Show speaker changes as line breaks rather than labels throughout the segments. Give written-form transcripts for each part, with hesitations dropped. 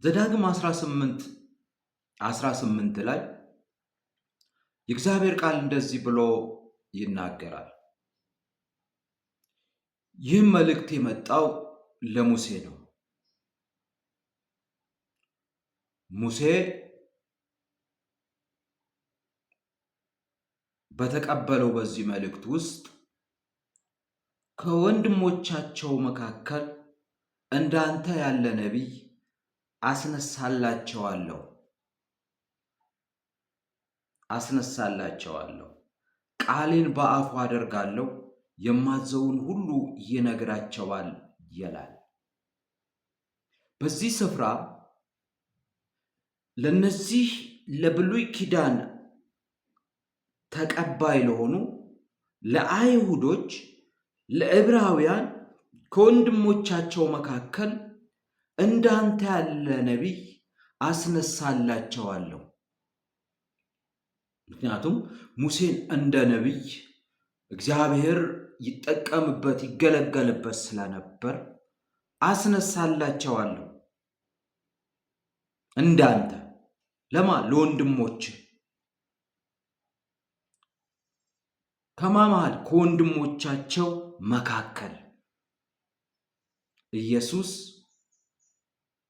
ዘዳግም 18 ላይ የእግዚአብሔር ቃል እንደዚህ ብሎ ይናገራል። ይህም መልእክት የመጣው ለሙሴ ነው። ሙሴ በተቀበለው በዚህ መልእክት ውስጥ ከወንድሞቻቸው መካከል እንዳንተ ያለ ነቢይ አስነሳላቸዋለሁ፣ ቃሌን በአፉ አደርጋለሁ፣ የማዘውን ሁሉ ይነግራቸዋል ይላል። በዚህ ስፍራ ለነዚህ ለብሉይ ኪዳን ተቀባይ ለሆኑ ለአይሁዶች፣ ለዕብራውያን ከወንድሞቻቸው መካከል እንዳንተ ያለ ነቢይ አስነሳላቸዋለሁ። ምክንያቱም ሙሴን እንደ ነቢይ እግዚአብሔር ይጠቀምበት ይገለገልበት ስለነበር አስነሳላቸዋለሁ። እንዳንተ ለወንድሞች ከማማል ከወንድሞቻቸው መካከል ኢየሱስ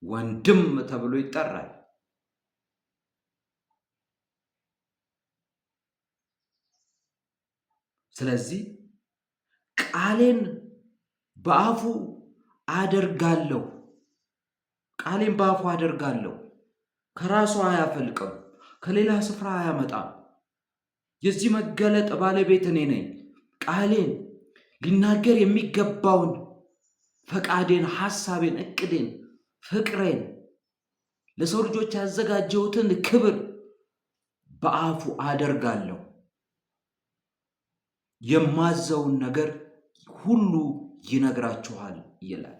ወንድም ተብሎ ይጠራል። ስለዚህ ቃሌን በአፉ አደርጋለሁ፣ ከራሱ አያፈልቅም፣ ከሌላ ስፍራ አያመጣም። የዚህ መገለጥ ባለቤት እኔ ነኝ። ቃሌን ሊናገር የሚገባውን ፈቃዴን፣ ሐሳቤን፣ እቅዴን፣ ፍቅሬን፣ ለሰው ልጆች ያዘጋጀሁትን ክብር በአፉ አደርጋለሁ። የማዘውን ነገር ሁሉ ይነግራችኋል ይላል።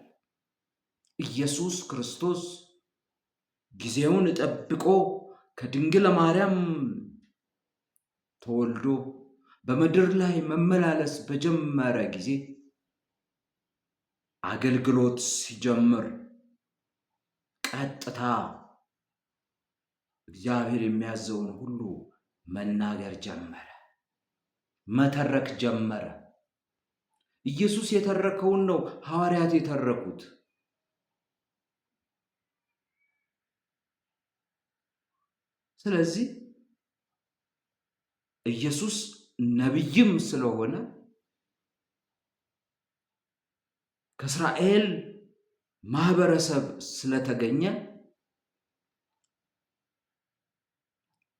ኢየሱስ ክርስቶስ ጊዜውን ጠብቆ ከድንግል ማርያም ተወልዶ በምድር ላይ መመላለስ በጀመረ ጊዜ አገልግሎት ሲጀምር ቀጥታ እግዚአብሔር የሚያዘውን ሁሉ መናገር ጀመረ፣ መተረክ ጀመረ። ኢየሱስ የተረከውን ነው ሐዋርያት የተረኩት። ስለዚህ ኢየሱስ ነቢይም ስለሆነ ከእስራኤል ማህበረሰብ ስለተገኘ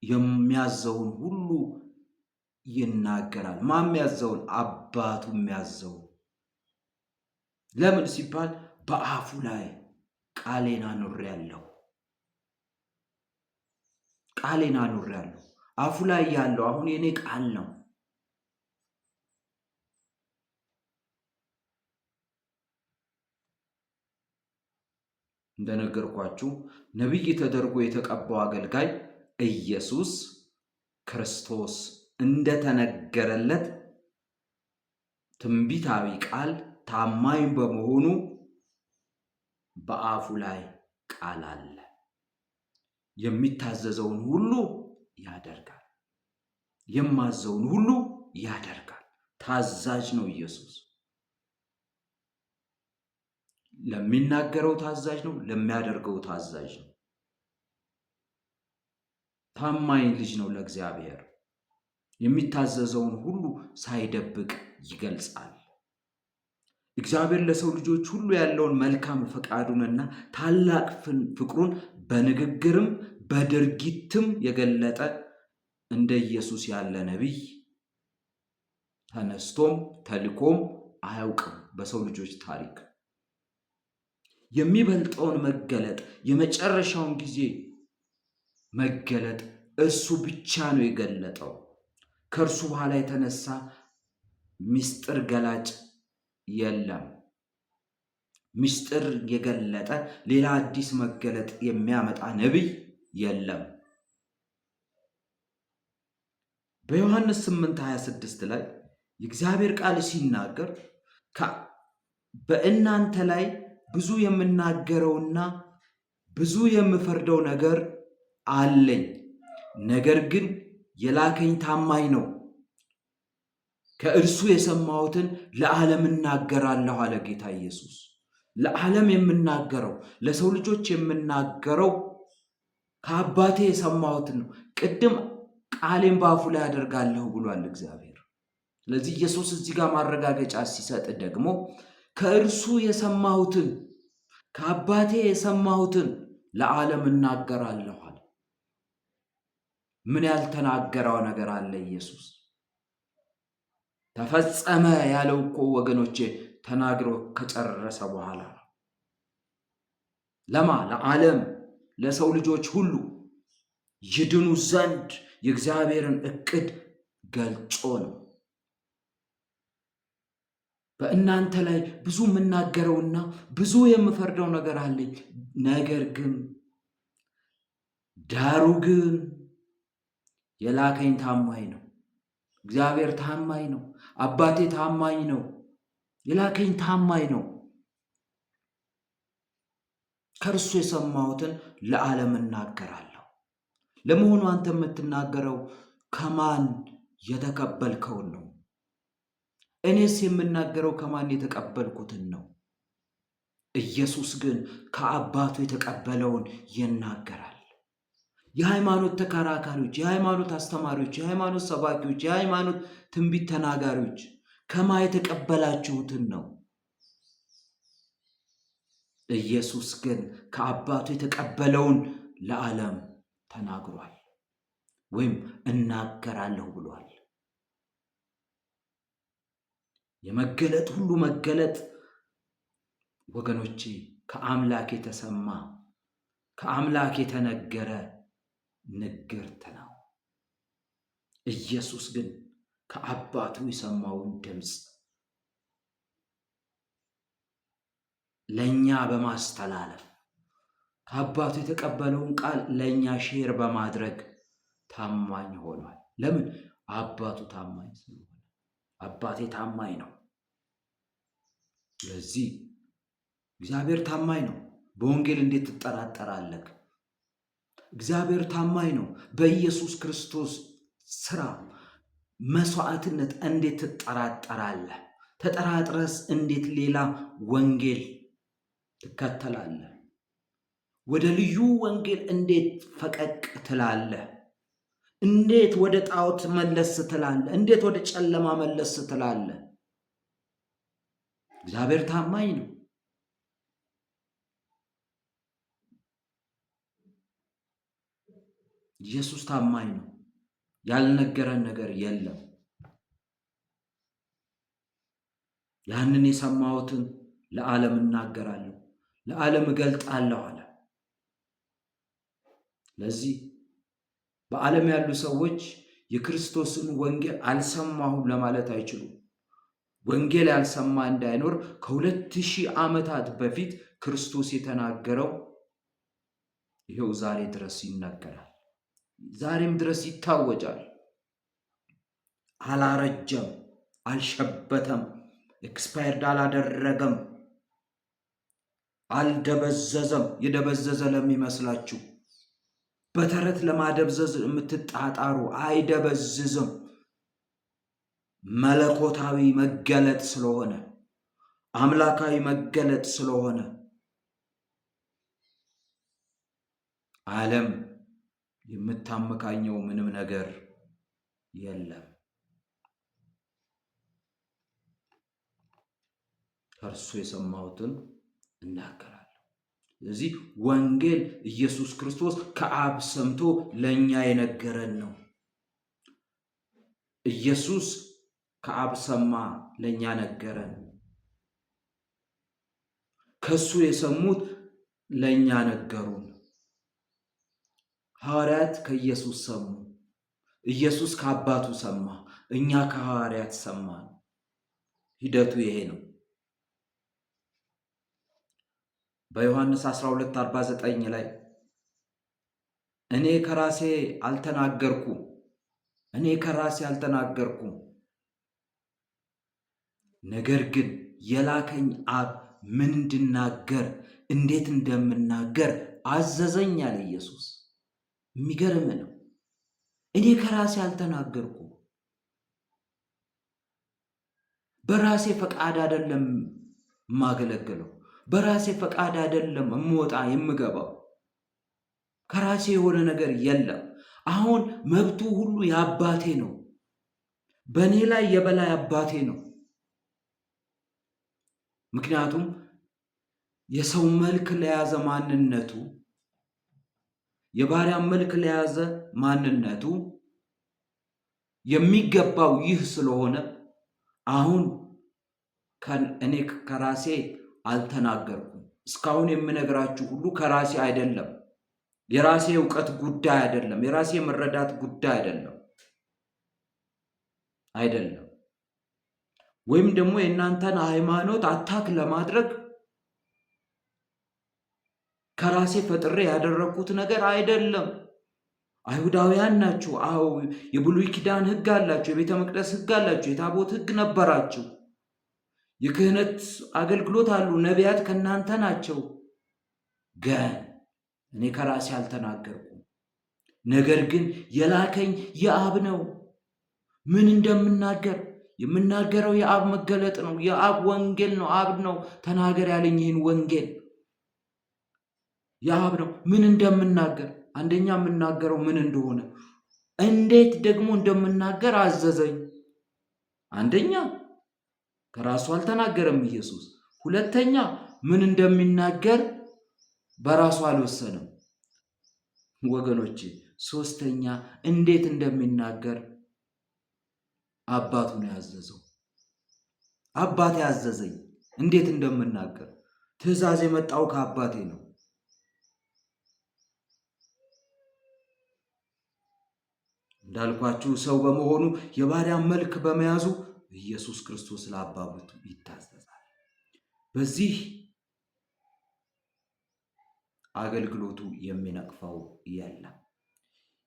የሚያዘውን ሁሉ ይናገራል። ማን የሚያዘውን? አባቱ የሚያዘውን። ለምን ሲባል በአፉ ላይ ቃሌን አኑሬአለሁ። አፉ ላይ ያለው አሁን የኔ ቃል ነው። እንደነገርኳችሁ ነቢይ ተደርጎ የተቀባው አገልጋይ ኢየሱስ ክርስቶስ እንደተነገረለት ትንቢታዊ ቃል ታማኝ በመሆኑ በአፉ ላይ ቃል አለ። የሚታዘዘውን ሁሉ ያደርጋል፣ የማዘውን ሁሉ ያደርጋል። ታዛዥ ነው ኢየሱስ። ለሚናገረው ታዛዥ ነው፣ ለሚያደርገው ታዛዥ ነው። ታማኝ ልጅ ነው ለእግዚአብሔር። የሚታዘዘውን ሁሉ ሳይደብቅ ይገልጻል። እግዚአብሔር ለሰው ልጆች ሁሉ ያለውን መልካም ፈቃዱንና ታላቅ ፍቅሩን በንግግርም በድርጊትም የገለጠ እንደ ኢየሱስ ያለ ነቢይ ተነስቶም ተልኮም አያውቅም በሰው ልጆች ታሪክ። የሚበልጠውን መገለጥ፣ የመጨረሻውን ጊዜ መገለጥ እርሱ ብቻ ነው የገለጠው። ከእርሱ በኋላ የተነሳ ምስጢር ገላጭ የለም። ምስጢር የገለጠ ሌላ አዲስ መገለጥ የሚያመጣ ነቢይ የለም። በዮሐንስ 8:26 ላይ የእግዚአብሔር ቃል ሲናገር በእናንተ ላይ ብዙ የምናገረውና ብዙ የምፈርደው ነገር አለኝ፣ ነገር ግን የላከኝ ታማኝ ነው። ከእርሱ የሰማሁትን ለዓለም እናገራለሁ አለ ጌታ ኢየሱስ። ለዓለም የምናገረው፣ ለሰው ልጆች የምናገረው ከአባቴ የሰማሁትን ነው። ቅድም ቃሌን በአፉ ላይ አደርጋለሁ ብሏል እግዚአብሔር። ስለዚህ ኢየሱስ እዚህ ጋር ማረጋገጫ ሲሰጥ ደግሞ ከእርሱ የሰማሁትን ከአባቴ የሰማሁትን ለዓለም እናገራለሁ አለ። ምን ያልተናገረው ነገር አለ ኢየሱስ? ተፈጸመ ያለው እኮ ወገኖቼ ተናግሮ ከጨረሰ በኋላ ነው። ለዓለም ለሰው ልጆች ሁሉ ይድኑ ዘንድ የእግዚአብሔርን ዕቅድ ገልጾ ነው። በእናንተ ላይ ብዙ የምናገረውና ብዙ የምፈርደው ነገር አለኝ፣ ነገር ግን ዳሩ ግን የላከኝ ታማኝ ነው። እግዚአብሔር ታማኝ ነው። አባቴ ታማኝ ነው። የላከኝ ታማኝ ነው። ከእርሱ የሰማሁትን ለዓለም እናገራለሁ። ለመሆኑ አንተ የምትናገረው ከማን የተቀበልከውን ነው? እኔስ የምናገረው ከማን የተቀበልኩትን ነው? ኢየሱስ ግን ከአባቱ የተቀበለውን ይናገራል። የሃይማኖት ተከራካሪዎች፣ የሃይማኖት አስተማሪዎች፣ የሃይማኖት ሰባኪዎች፣ የሃይማኖት ትንቢት ተናጋሪዎች ከማን የተቀበላችሁትን ነው? ኢየሱስ ግን ከአባቱ የተቀበለውን ለዓለም ተናግሯል ወይም እናገራለሁ ብሏል። የመገለጥ ሁሉ መገለጥ ወገኖቼ ከአምላክ የተሰማ ከአምላክ የተነገረ ንግርት ነው። ኢየሱስ ግን ከአባቱ የሰማውን ድምፅ ለእኛ በማስተላለፍ ከአባቱ የተቀበለውን ቃል ለእኛ ሼር በማድረግ ታማኝ ሆኗል። ለምን? አባቱ ታማኝ ስለሆነ። አባቴ ታማኝ ነው። ስለዚህ እግዚአብሔር ታማኝ ነው። በወንጌል እንዴት ትጠራጠራለህ? እግዚአብሔር ታማኝ ነው። በኢየሱስ ክርስቶስ ስራ መስዋዕትነት እንዴት ትጠራጠራለህ? ተጠራጥረስ እንዴት ሌላ ወንጌል ትከተላለህ? ወደ ልዩ ወንጌል እንዴት ፈቀቅ ትላለህ? እንዴት ወደ ጣዖት መለስ ትላለህ? እንዴት ወደ ጨለማ መለስ ትላለህ? እግዚአብሔር ታማኝ ነው። ኢየሱስ ታማኝ ነው። ያልነገረን ነገር የለም። ያንን የሰማሁትን ለዓለም እናገራለሁ፣ ለዓለም እገልጣለሁ አለ። ለዚህ በዓለም ያሉ ሰዎች የክርስቶስን ወንጌል አልሰማሁም ለማለት አይችሉም። ወንጌል ያልሰማ እንዳይኖር ከ2000 ዓመታት በፊት ክርስቶስ የተናገረው ይኸው ዛሬ ድረስ ይናገራል። ዛሬም ድረስ ይታወጃል። አላረጀም፣ አልሸበተም፣ ኤክስፓየርድ አላደረገም፣ አልደበዘዘም። የደበዘዘ ለሚመስላችሁ በተረት ለማደብዘዝ የምትጣጣሩ አይደበዝዝም። መለኮታዊ መገለጥ ስለሆነ፣ አምላካዊ መገለጥ ስለሆነ ዓለም የምታመካኘው ምንም ነገር የለም። ከእርሱ የሰማሁትን እናገራለሁ። ስለዚህ ወንጌል ኢየሱስ ክርስቶስ ከአብ ሰምቶ ለእኛ የነገረን ነው። ኢየሱስ ከአብ ሰማ፣ ለእኛ ነገረን። ከሱ የሰሙት ለእኛ ነገሩን። ሐዋርያት ከኢየሱስ ሰሙ፣ ኢየሱስ ከአባቱ ሰማ፣ እኛ ከሐዋርያት ሰማን። ሂደቱ ይሄ ነው። በዮሐንስ 12:49 ላይ እኔ ከራሴ አልተናገርኩም፣ ነገር ግን የላከኝ አብ ምን እንድናገር እንዴት እንደምናገር አዘዘኝ አለ ኢየሱስ። የሚገርም ነው። እኔ ከራሴ አልተናገርኩም። በራሴ ፈቃድ አይደለም የማገለግለው። በራሴ ፈቃድ አይደለም የምወጣ የምገባው። ከራሴ የሆነ ነገር የለም። አሁን መብቱ ሁሉ የአባቴ ነው። በእኔ ላይ የበላይ አባቴ ነው። ምክንያቱም የሰው መልክ ለያዘ ማንነቱ፣ የባሪያ መልክ ለያዘ ማንነቱ የሚገባው ይህ ስለሆነ አሁን እኔ ከራሴ አልተናገርኩም። እስካሁን የምነግራችሁ ሁሉ ከራሴ አይደለም። የራሴ እውቀት ጉዳይ አይደለም። የራሴ መረዳት ጉዳይ አይደለም። ወይም ደግሞ የእናንተን ሃይማኖት አታክ ለማድረግ ከራሴ ፈጥሬ ያደረኩት ነገር አይደለም። አይሁዳውያን ናችሁ። አዎ የብሉይ ኪዳን ሕግ አላችሁ፣ የቤተ መቅደስ ሕግ አላችሁ፣ የታቦት ሕግ ነበራችሁ፣ የክህነት አገልግሎት አሉ፣ ነቢያት ከእናንተ ናቸው። ግን እኔ ከራሴ አልተናገርኩም። ነገር ግን የላከኝ የአብ ነው። ምን እንደምናገር የምናገረው የአብ መገለጥ ነው፣ የአብ ወንጌል ነው። አብ ነው ተናገር ያለኝ ይህን ወንጌል የአብ ነው። ምን እንደምናገር አንደኛ የምናገረው ምን እንደሆነ እንዴት ደግሞ እንደምናገር አዘዘኝ። አንደኛ ከራሱ አልተናገረም ኢየሱስ። ሁለተኛ ምን እንደሚናገር በራሱ አልወሰነም ወገኖቼ። ሶስተኛ እንዴት እንደሚናገር አባቱ ነው ያዘዘው። አባቴ ያዘዘኝ እንዴት እንደምናገር። ትእዛዝ የመጣው ከአባቴ ነው። እንዳልኳችሁ ሰው በመሆኑ የባሪያ መልክ በመያዙ ኢየሱስ ክርስቶስ ለአባቱ ይታዘዛል። በዚህ አገልግሎቱ የሚነቅፈው የለም።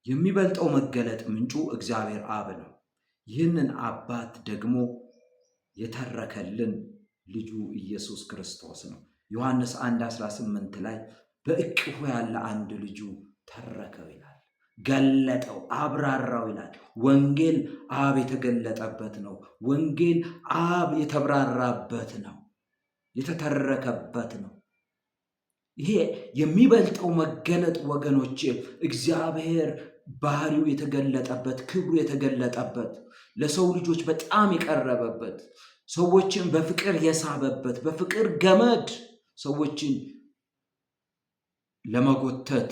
የሚበልጠው መገለጥ ምንጩ እግዚአብሔር አብ ነው። ይህንን አባት ደግሞ የተረከልን ልጁ ኢየሱስ ክርስቶስ ነው። ዮሐንስ 1:18 ላይ በእቅፉ ያለ አንድ ልጁ ተረከው ይላል። ገለጠው፣ አብራራው ይላል። ወንጌል አብ የተገለጠበት ነው። ወንጌል አብ የተብራራበት ነው፣ የተተረከበት ነው። ይሄ የሚበልጠው መገለጥ ወገኖቼ፣ እግዚአብሔር ባህሪው የተገለጠበት፣ ክብሩ የተገለጠበት፣ ለሰው ልጆች በጣም የቀረበበት፣ ሰዎችን በፍቅር የሳበበት፣ በፍቅር ገመድ ሰዎችን ለመጎተት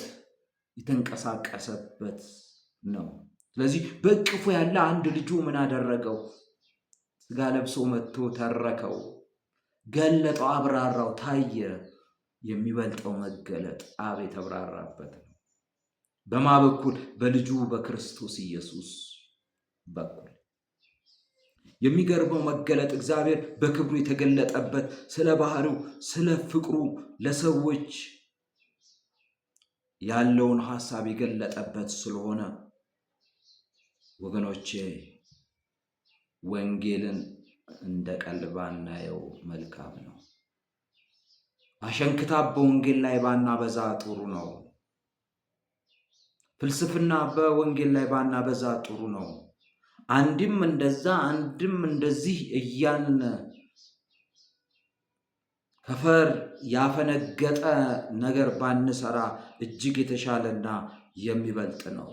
የተንቀሳቀሰበት ነው። ስለዚህ በእቅፉ ያለ አንድ ልጁ ምን አደረገው? ሥጋ ለብሶ መጥቶ ተረከው፣ ገለጠው፣ አብራራው፣ ታየ። የሚበልጠው መገለጥ አብ የተብራራበት ነው። በማ በኩል? በልጁ በክርስቶስ ኢየሱስ በኩል። የሚገርመው መገለጥ እግዚአብሔር በክብሩ የተገለጠበት ስለ ባህሪው፣ ስለ ፍቅሩ ለሰዎች ያለውን ሐሳብ የገለጠበት ስለሆነ ወገኖቼ ወንጌልን እንደ ቀልድ ባናየው መልካም ነው። አሸንክታብ በወንጌል ላይ ባናበዛ ጥሩ ነው። ፍልስፍና በወንጌል ላይ ባናበዛ ጥሩ ነው። አንድም እንደዛ አንድም እንደዚህ እያልን ከፈር ያፈነገጠ ነገር ባንሰራ እጅግ የተሻለና የሚበልጥ ነው።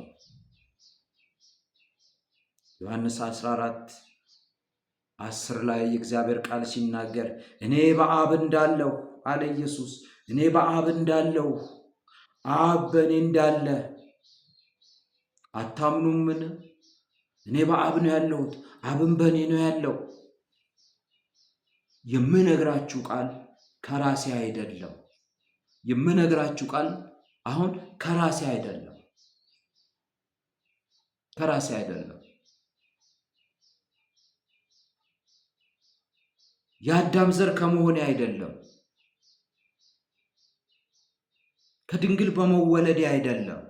ዮሐንስ 14:10 ላይ የእግዚአብሔር ቃል ሲናገር እኔ በአብ እንዳለሁ አለ ኢየሱስ። እኔ በአብ እንዳለሁ አብ በእኔ እንዳለ አታምኑምን? እኔ በአብ ነው ያለሁት፣ አብም በእኔ ነው ያለው። የምነግራችሁ ቃል ከራሴ አይደለም። የምነግራችሁ ቃል አሁን ከራሴ አይደለም፣ ከራሴ አይደለም። የአዳም ዘር ከመሆኔ አይደለም፣ ከድንግል በመወለዴ አይደለም።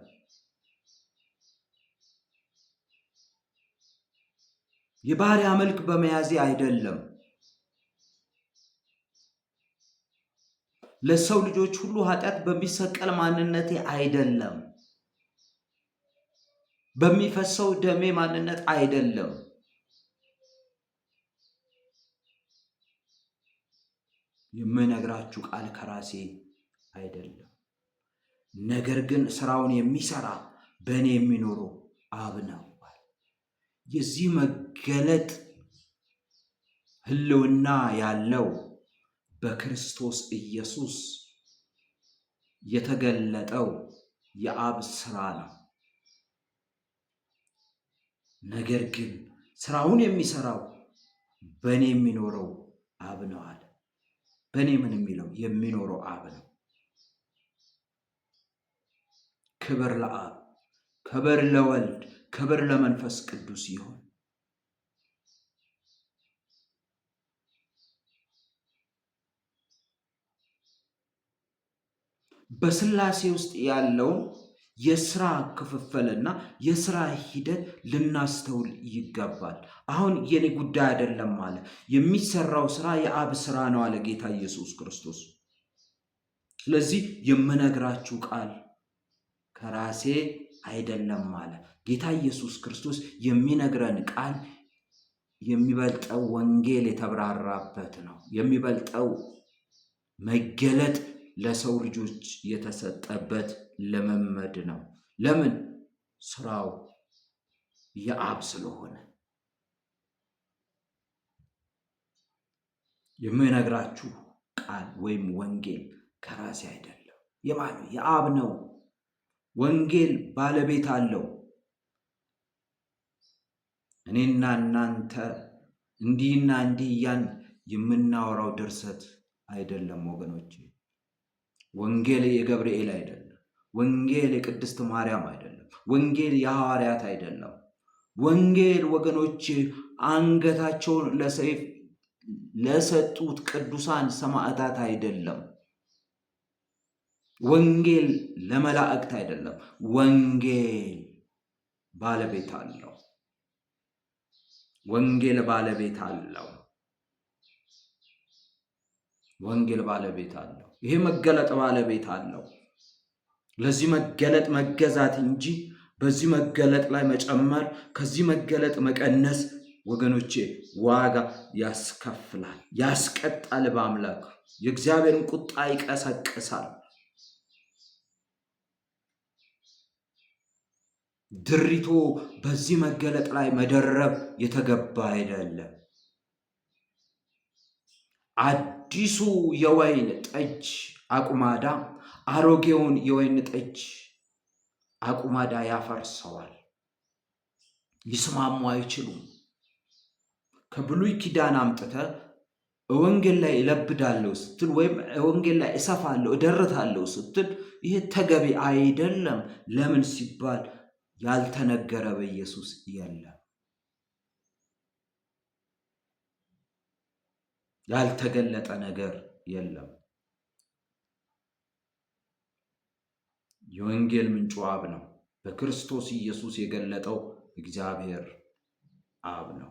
የባሪያ መልክ በመያዜ አይደለም። ለሰው ልጆች ሁሉ ኃጢአት በሚሰቀል ማንነቴ አይደለም፣ በሚፈሰው ደሜ ማንነት አይደለም። የምነግራችሁ ቃል ከራሴ አይደለም፣ ነገር ግን ስራውን የሚሰራ በእኔ የሚኖረው አብ ነው። የዚህ መገለጥ ህልውና ያለው በክርስቶስ ኢየሱስ የተገለጠው የአብ ስራ ነው። ነገር ግን ስራውን የሚሰራው በእኔ የሚኖረው አብ ነው አለ። በእኔ ምን የሚለው የሚኖረው አብ ነው። ክብር ለአብ፣ ክብር ለወልድ፣ ክብር ለመንፈስ ቅዱስ ይሁን። በስላሴ ውስጥ ያለውን የስራ ክፍፍልና የስራ ሂደት ልናስተውል ይገባል። አሁን የኔ ጉዳይ አይደለም አለ። የሚሰራው ስራ የአብ ስራ ነው አለ ጌታ ኢየሱስ ክርስቶስ። ስለዚህ የምነግራችሁ ቃል ከራሴ አይደለም አለ ጌታ ኢየሱስ ክርስቶስ። የሚነግረን ቃል የሚበልጠው ወንጌል የተብራራበት ነው። የሚበልጠው መገለጥ ለሰው ልጆች የተሰጠበት ልምምድ ነው። ለምን? ስራው የአብ ስለሆነ። የምነግራችሁ ቃል ወይም ወንጌል ከራሴ አይደለም። የማን ነው? የአብ ነው። ወንጌል ባለቤት አለው። እኔና እናንተ እንዲህና እንዲህ እያን የምናወራው ድርሰት አይደለም ወገኖቼ። ወንጌል የገብርኤል አይደለም። ወንጌል የቅድስት ማርያም አይደለም። ወንጌል የሐዋርያት አይደለም። ወንጌል ወገኖች አንገታቸውን ለሰይፍ ለሰጡት ቅዱሳን ሰማዕታት አይደለም። ወንጌል ለመላእክት አይደለም። ወንጌል ባለቤት አለው። ወንጌል ባለቤት አለው። ወንጌል ባለቤት አለው። ይሄ መገለጥ ባለቤት አለው። ለዚህ መገለጥ መገዛት እንጂ በዚህ መገለጥ ላይ መጨመር፣ ከዚህ መገለጥ መቀነስ ወገኖቼ ዋጋ ያስከፍላል፣ ያስቀጣል። በአምላክ የእግዚአብሔርን ቁጣ ይቀሰቅሳል። ድሪቶ በዚህ መገለጥ ላይ መደረብ የተገባ አይደለም። አዲሱ የወይን ጠጅ አቁማዳ አሮጌውን የወይን ጠጅ አቁማዳ ያፈርሰዋል። ሊስማሙ አይችሉም። ከብሉይ ኪዳን አምጥተ ወንጌል ላይ እለብዳለሁ ስትል ወይም ወንጌል ላይ እሰፋለሁ እደርታለሁ ስትል ይሄ ተገቢ አይደለም። ለምን ሲባል ያልተነገረ በኢየሱስ የለም። ያልተገለጠ ነገር የለም። የወንጌል ምንጩ አብ ነው። በክርስቶስ ኢየሱስ የገለጠው እግዚአብሔር አብ ነው።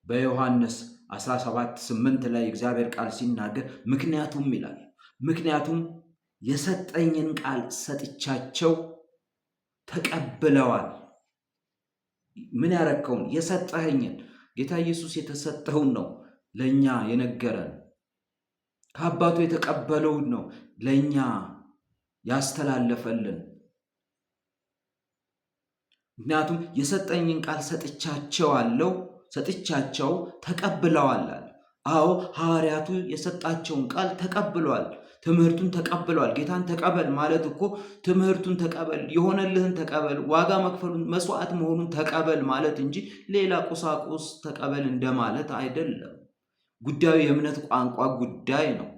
በዮሐንስ 17:8 ላይ እግዚአብሔር ቃል ሲናገር ምክንያቱም ይላል፣ ምክንያቱም የሰጠኝን ቃል ሰጥቻቸው ተቀብለዋል። ምን ያረከውን? የሰጠኸኝን። ጌታ ኢየሱስ የተሰጠውን ነው ለኛ የነገረን። ከአባቱ የተቀበለውን ነው ለኛ ያስተላለፈልን። ምክንያቱም የሰጠኝን ቃል ሰጥቻቸው ተቀብለዋል አለ። አዎ ሐዋርያቱ የሰጣቸውን ቃል ተቀብለዋል። ትምህርቱን ተቀብለዋል። ጌታን ተቀበል ማለት እኮ ትምህርቱን ተቀበል፣ የሆነልህን ተቀበል፣ ዋጋ መክፈሉን መስዋዕት መሆኑን ተቀበል ማለት እንጂ ሌላ ቁሳቁስ ተቀበል እንደማለት አይደለም። ጉዳዩ የእምነት ቋንቋ ጉዳይ ነው።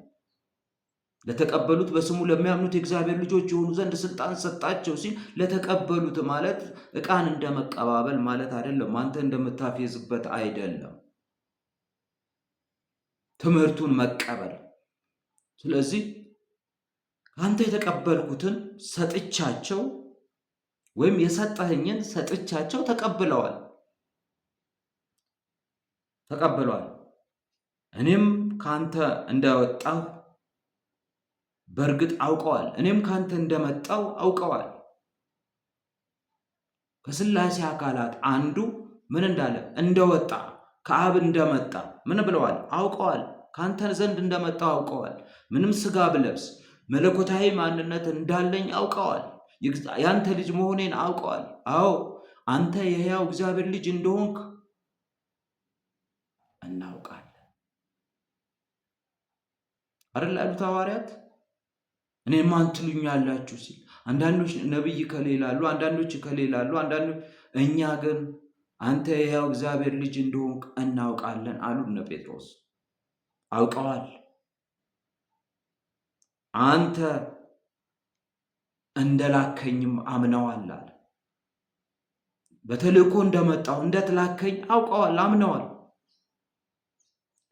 ለተቀበሉት በስሙ ለሚያምኑት የእግዚአብሔር ልጆች የሆኑ ዘንድ ስልጣን ሰጣቸው ሲል ለተቀበሉት ማለት ዕቃን እንደመቀባበል ማለት አይደለም። አንተ እንደምታፌዝበት አይደለም። ትምህርቱን መቀበል። ስለዚህ አንተ የተቀበልኩትን ሰጥቻቸው ወይም የሰጠኸኝን ሰጥቻቸው ተቀብለዋል። እኔም ካንተ እንደወጣሁ በእርግጥ አውቀዋል። እኔም ካንተ እንደመጣው አውቀዋል። ከሥላሴ አካላት አንዱ ምን እንዳለ እንደወጣ ከአብ እንደመጣ ምን ብለዋል? አውቀዋል። ካንተ ዘንድ እንደመጣው አውቀዋል። ምንም ሥጋ ብለብስ መለኮታዊ ማንነት እንዳለኝ አውቀዋል። ያንተ ልጅ መሆኔን አውቀዋል። አዎ አንተ የሕያው እግዚአብሔር ልጅ እንደሆንክ እናውቃለን አይደል ያሉት ሐዋርያት። እኔ ማን ትሉኛላችሁ ሲል አንዳንዶች ነቢይ ከሌላሉ፣ አንዳንዶች ከሌላሉ፣ አንዳንዶች እኛ ግን አንተ የሕያው እግዚአብሔር ልጅ እንደሆንክ እናውቃለን አሉ እነ ጴጥሮስ። አውቀዋል። አንተ እንደላከኝም አምነዋል አለ። በተልእኮ እንደመጣው እንደተላከኝ አውቀዋል፣ አምነዋል።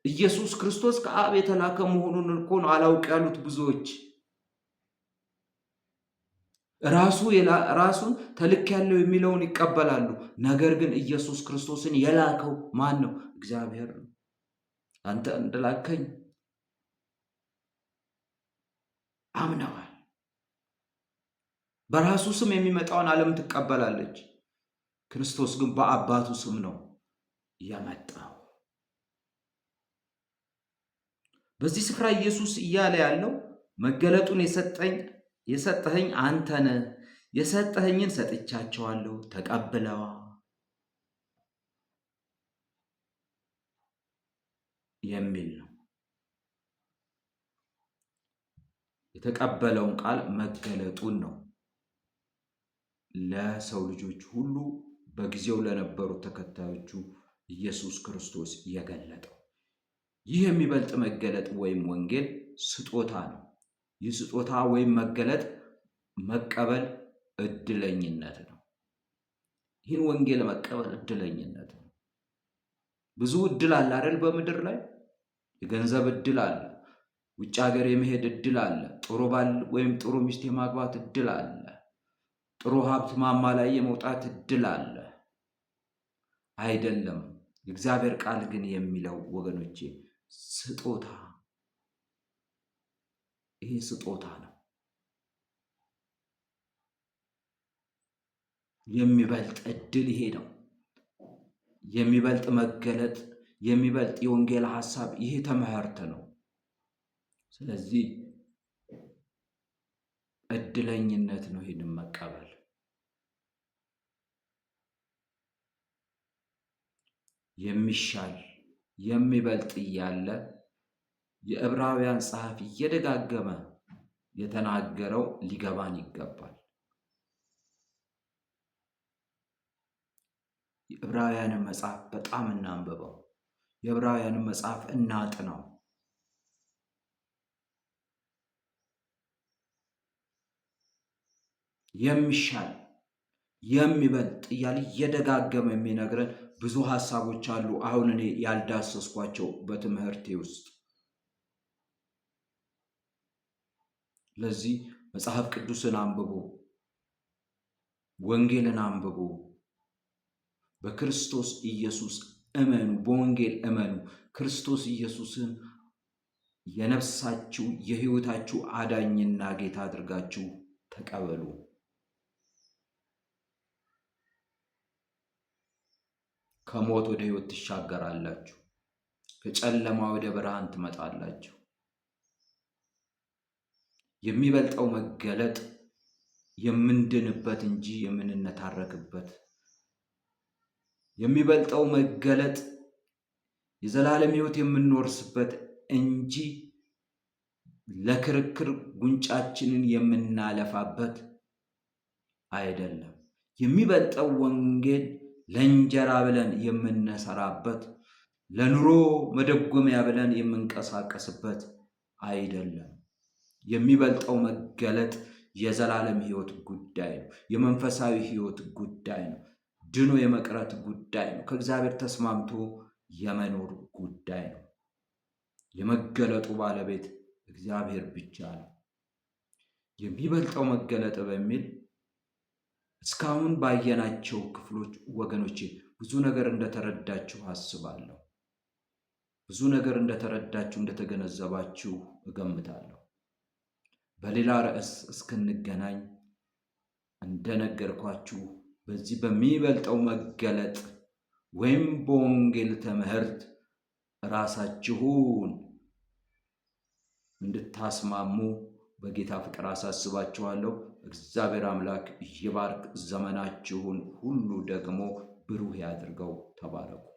ኢየሱስ ክርስቶስ ከአብ የተላከ መሆኑን እኮ ነው አላውቅ ያሉት ብዙዎች። ራሱን ተልክ ያለው የሚለውን ይቀበላሉ። ነገር ግን ኢየሱስ ክርስቶስን የላከው ማን ነው? እግዚአብሔር ነው። አንተ እንደላከኝ አምነዋል። በራሱ ስም የሚመጣውን ዓለም ትቀበላለች። ክርስቶስ ግን በአባቱ ስም ነው የመጣው። በዚህ ስፍራ ኢየሱስ እያለ ያለው መገለጡን የሰጠኸኝ አንተ ነህ፣ የሰጠኸኝን ሰጥቻቸዋለሁ፣ ተቀብለዋ የሚል ነው። የተቀበለውን ቃል መገለጡን ነው ለሰው ልጆች ሁሉ በጊዜው ለነበሩ ተከታዮቹ ኢየሱስ ክርስቶስ የገለጠው። ይህ የሚበልጥ መገለጥ ወይም ወንጌል ስጦታ ነው። ይህ ስጦታ ወይም መገለጥ መቀበል እድለኝነት ነው። ይህን ወንጌል መቀበል እድለኝነት ነው። ብዙ እድል አለ አይደል? በምድር ላይ የገንዘብ እድል አለ፣ ውጭ ሀገር የመሄድ እድል አለ፣ ጥሩ ባል ወይም ጥሩ ሚስት የማግባት እድል አለ፣ ጥሩ ሀብት ማማ ላይ የመውጣት እድል አለ። አይደለም። የእግዚአብሔር ቃል ግን የሚለው ወገኖቼ ስጦታ፣ ይሄ ስጦታ ነው። የሚበልጥ እድል ይሄ ነው። የሚበልጥ መገለጥ፣ የሚበልጥ የወንጌል ሐሳብ ይሄ ትምህርት ነው። ስለዚህ እድለኝነት ነው ይህንን መቀበል። የሚሻል የሚበልጥ እያለ የዕብራውያን ጸሐፊ እየደጋገመ የተናገረው ሊገባን ይገባል። የዕብራውያንን መጽሐፍ በጣም እናንብበው። የዕብራውያንን መጽሐፍ እናጥናው። የሚሻል የሚበልጥ እያለ እየደጋገመ የሚነግረን ብዙ ሐሳቦች አሉ፣ አሁን እኔ ያልዳሰስኳቸው በትምህርቴ ውስጥ። ለዚህ መጽሐፍ ቅዱስን አንብቡ፣ ወንጌልን አንብቡ፣ በክርስቶስ ኢየሱስ እመኑ፣ በወንጌል እመኑ። ክርስቶስ ኢየሱስን የነፍሳችሁ የሕይወታችሁ አዳኝና ጌታ አድርጋችሁ ተቀበሉ። ከሞት ወደ ሕይወት ትሻገራላችሁ። ከጨለማ ወደ ብርሃን ትመጣላችሁ። የሚበልጠው መገለጥ የምንድንበት እንጂ የምንነታረክበት፣ የሚበልጠው መገለጥ የዘላለም ሕይወት የምንወርስበት እንጂ ለክርክር ጉንጫችንን የምናለፋበት አይደለም። የሚበልጠው ወንጌል ለእንጀራ ብለን የምንሰራበት፣ ለኑሮ መደጎሚያ ብለን የምንቀሳቀስበት አይደለም። የሚበልጠው መገለጥ የዘላለም ሕይወት ጉዳይ ነው። የመንፈሳዊ ሕይወት ጉዳይ ነው። ድኖ የመቅረት ጉዳይ ነው። ከእግዚአብሔር ተስማምቶ የመኖር ጉዳይ ነው። የመገለጡ ባለቤት እግዚአብሔር ብቻ ነው። የሚበልጠው መገለጥ በሚል እስካሁን ባየናቸው ክፍሎች ወገኖቼ ብዙ ነገር እንደተረዳችሁ አስባለሁ። ብዙ ነገር እንደተረዳችሁ እንደተገነዘባችሁ እገምታለሁ። በሌላ ርዕስ እስክንገናኝ እንደነገርኳችሁ በዚህ በሚበልጠው መገለጥ ወይም በወንጌል ትምህርት ራሳችሁን እንድታስማሙ በጌታ ፍቅር አሳስባችኋለሁ። እግዚአብሔር አምላክ ይባርክ። ዘመናችሁን ሁሉ ደግሞ ብሩህ ያድርገው። ተባረኩ።